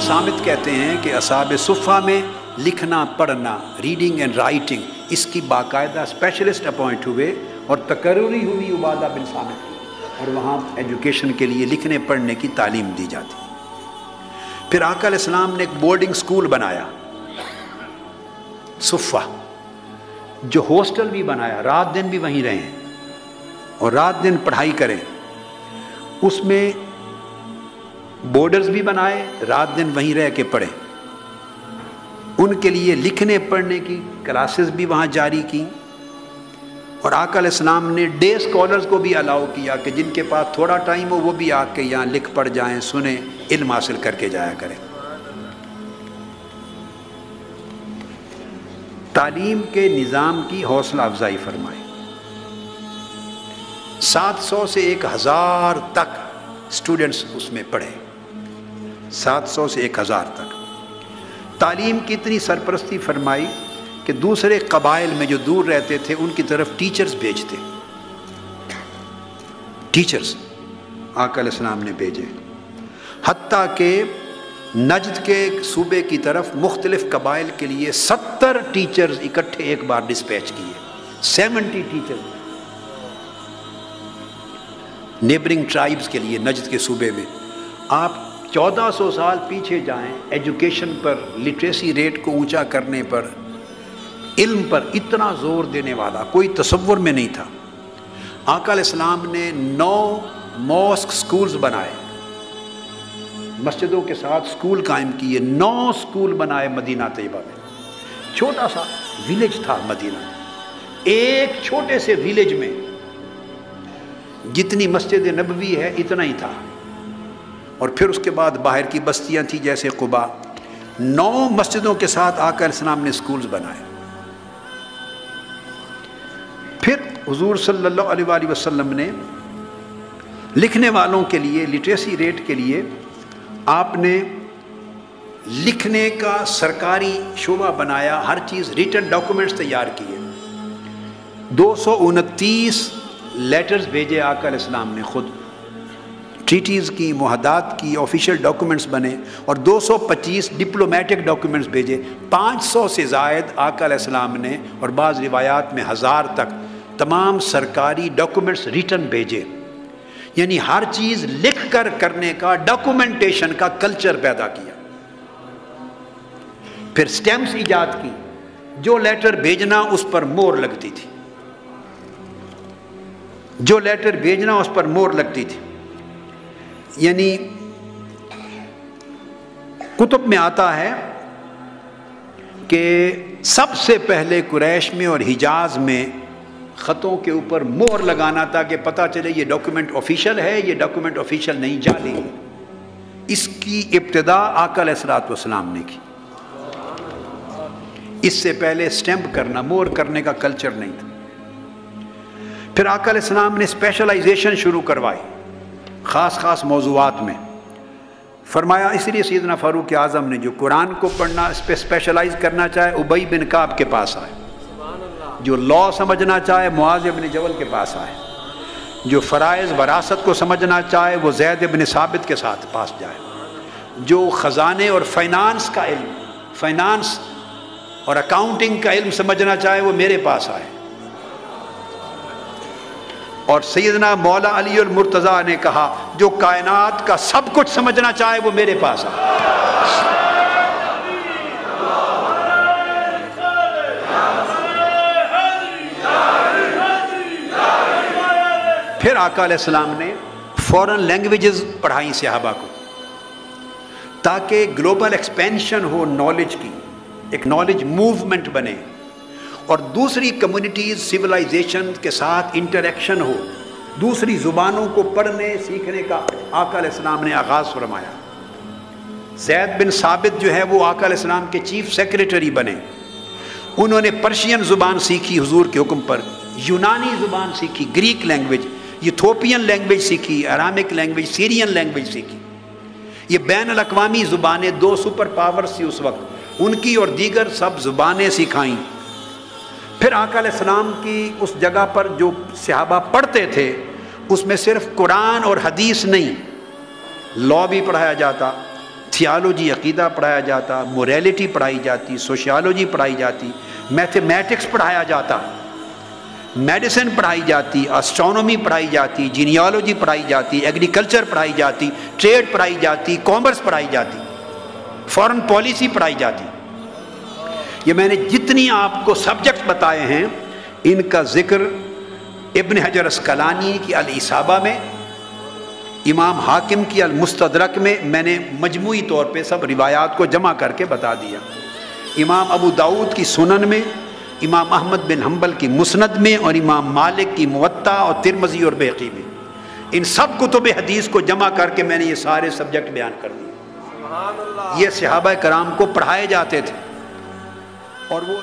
صامت کہتے ہیں کہ اصحاب صفہ میں لکھنا پڑھنا ریڈنگ اینڈ رائٹنگ اس کی باقاعدہ اسپیشلسٹ اپوائنٹ ہوئے اور تقرری ہوئی عبادہ بن صامت کی، اور وہاں ایجوکیشن کے لیے لکھنے پڑھنے کی تعلیم دی جاتی۔ پھر آقا علیہ السلام نے ایک بورڈنگ سکول بنایا صفہ، جو ہاسٹل بھی بنایا، رات دن بھی وہیں رہیں اور رات دن پڑھائی کریں۔ اس میں بورڈرز بھی بنائے، رات دن وہیں رہ کے پڑھیں۔ ان کے لیے لکھنے پڑھنے کی کلاسز بھی وہاں جاری کی، اور آقا علیہ السلام نے ڈے اسکالرز کو بھی الاؤ کیا کہ جن کے پاس تھوڑا ٹائم ہو وہ بھی آ کے یہاں لکھ پڑھ جائیں، سنیں، علم حاصل کر کے جایا کریں۔ تعلیم کے نظام کی حوصلہ افزائی فرمائی۔ 700 سے 1000 تک اسٹوڈنٹس اس میں پڑھے، 700 سے 1000 تک۔ تعلیم کی اتنی سرپرستی فرمائی کہ دوسرے قبائل میں جو دور رہتے تھے ان کی طرف ٹیچرز بھیجتے، ٹیچرز آقا علیہ السلام نے بھیجے، حتیٰ کہ نجد کے صوبے کی طرف مختلف قبائل کے لیے 70 ٹیچرز اکٹھے ایک بار ڈسپیچ کیے، 70 ٹیچرز نیبرنگ ٹرائبز کے لیے نجد کے صوبے میں۔ آپ 1400 سال پیچھے جائیں، ایجوکیشن پر، لٹریسی ریٹ کو اونچا کرنے پر، علم پر اتنا زور دینے والا کوئی تصور میں نہیں تھا۔ آقا علیہ السلام نے 9 ماسک سکولز بنائے، مسجدوں کے ساتھ سکول قائم کیے، 9 سکول بنائے مدینہ طیبہ میں۔ چھوٹا سا ویلیج تھا مدینہ، ایک چھوٹے سے ویلیج میں جتنی مسجد نبوی ہے اتنا ہی تھا، اور پھر اس کے بعد باہر کی بستیاں تھیں جیسے قباء۔ 9 مسجدوں کے ساتھ آقا علیہ السلام نے سکولز بنائے۔ پھر حضور صلی اللہ علیہ وآلہ وسلم نے لکھنے والوں کے لیے، لٹریسی ریٹ کے لیے آپ نے لکھنے کا سرکاری شعبہ بنایا، ہر چیز ریٹن ڈاکومنٹس تیار کیے۔ 229 لیٹرز بھیجے آقا علیہ السلام نے خود، ٹریٹیز کی، معاہدات کی، آفیشیل ڈاکومنٹس بنے، اور 225 ڈپلومیٹک ڈاکومنٹس بھیجے۔ 500 سے زائد آقا علیہ السلام نے، اور بعض روایات میں 1000 تک تمام سرکاری ڈاکومنٹس ریٹن بھیجے، یعنی ہر چیز لکھ کر کرنے کا، ڈاکومنٹیشن کا کلچر پیدا کیا۔ پھر سٹیمپس ایجاد کی، جو لیٹر بھیجنا اس پر مور لگتی تھی، جو لیٹر بھیجنا اس پر مور لگتی تھی۔ یعنی کتب میں آتا ہے کہ سب سے پہلے قریش میں اور حجاز میں خطوں کے اوپر مور لگانا تھا کہ پتہ چلے یہ ڈاکومنٹ آفیشیل ہے، یہ ڈاکومنٹ آفیشیل نہیں، جعلی۔ اس کی ابتدا آقا علیہ الصلوۃ والسلام نے کی۔ اس سے پہلے سٹیمپ کرنا، مور کرنے کا کلچر نہیں تھا۔ پھر آقا علیہ السلام نے اسپیشلائزیشن شروع کروائی خاص خاص موضوعات میں۔ فرمایا اس لیے سیدنا فاروق اعظم نے جو قرآن کو پڑھنا، اس پہ اسپیشلائز کرنا چاہے ابی بن کعب کے پاس آئے، جو لاء سمجھنا چاہے معاذ بن جبل کے پاس آئے، جو فرائض وراثت کو سمجھنا چاہے وہ زید بن ثابت کے ساتھ پاس جائے، جو خزانے اور فائنانس کا علم، فائنانس اور اکاؤنٹنگ کا علم سمجھنا چاہے وہ میرے پاس آئے۔ اور سیدنا مولا علی المرتضیٰ نے کہا جو کائنات کا سب کچھ سمجھنا چاہے وہ میرے پاس آئے۔ پھر آقا علیہ السلام نے فورن لینگویجز پڑھائیں صحابہ کو تاکہ گلوبل ایکسپینشن ہو نالج کی، ایک نالج موومنٹ بنے، اور دوسری کمیونٹیز سویلائزیشن کے ساتھ انٹریکشن ہو، دوسری زبانوں کو پڑھنے سیکھنے کا آقا علیہ السلام نے آغاز فرمایا۔ زید بن ثابت جو ہے وہ آقا علیہ السلام کے چیف سیکریٹری بنے، انہوں نے پرشین زبان سیکھی حضور کے حکم پر، یونانی زبان سیکھی، گریک لینگویج، یتھوپین لینگویج سیکھی، ارامک لینگویج، سیرین لینگویج سیکھی۔ یہ بین الاقوامی زبانیں 2 سپر پاورز تھی اس وقت، ان کی اور دیگر سب زبانیں سکھائیں۔ پھر آقا علیہ السلام کی اس جگہ پر جو صحابہ پڑھتے تھے اس میں صرف قرآن اور حدیث نہیں، لاء بھی پڑھایا جاتا، تھیالوجی عقیدہ پڑھایا جاتا، موریلٹی پڑھائی جاتی، سوشیالوجی پڑھائی جاتی، میتھمیٹکس پڑھایا جاتا، میڈیسن پڑھائی جاتی، اسٹرونومی پڑھائی جاتی، جینیالوجی پڑھائی جاتی، ایگریکلچر پڑھائی جاتی، ٹریڈ پڑھائی جاتی، کامرس پڑھائی جاتی، فارن پالیسی پڑھائی جاتی۔ یہ میں نے جتنی آپ کو سبجیکٹ بتائے ہیں ان کا ذکر ابن حجر اسقلانی کی الاصابہ میں، امام حاکم کی المستدرک میں نے مجموعی طور پہ سب روایات کو جمع کر کے بتا دیا، امام ابو داؤد کی سنن میں، امام احمد بن حنبل کی مسند میں، اور امام مالک کی موطا اور ترمذی اور بیہقی میں، ان سب کتب حدیث کو جمع کر کے میں نے یہ سارے سبجیکٹ بیان کر دیے۔ یہ صحابہ کرام کو پڑھائے جاتے تھے اور وہ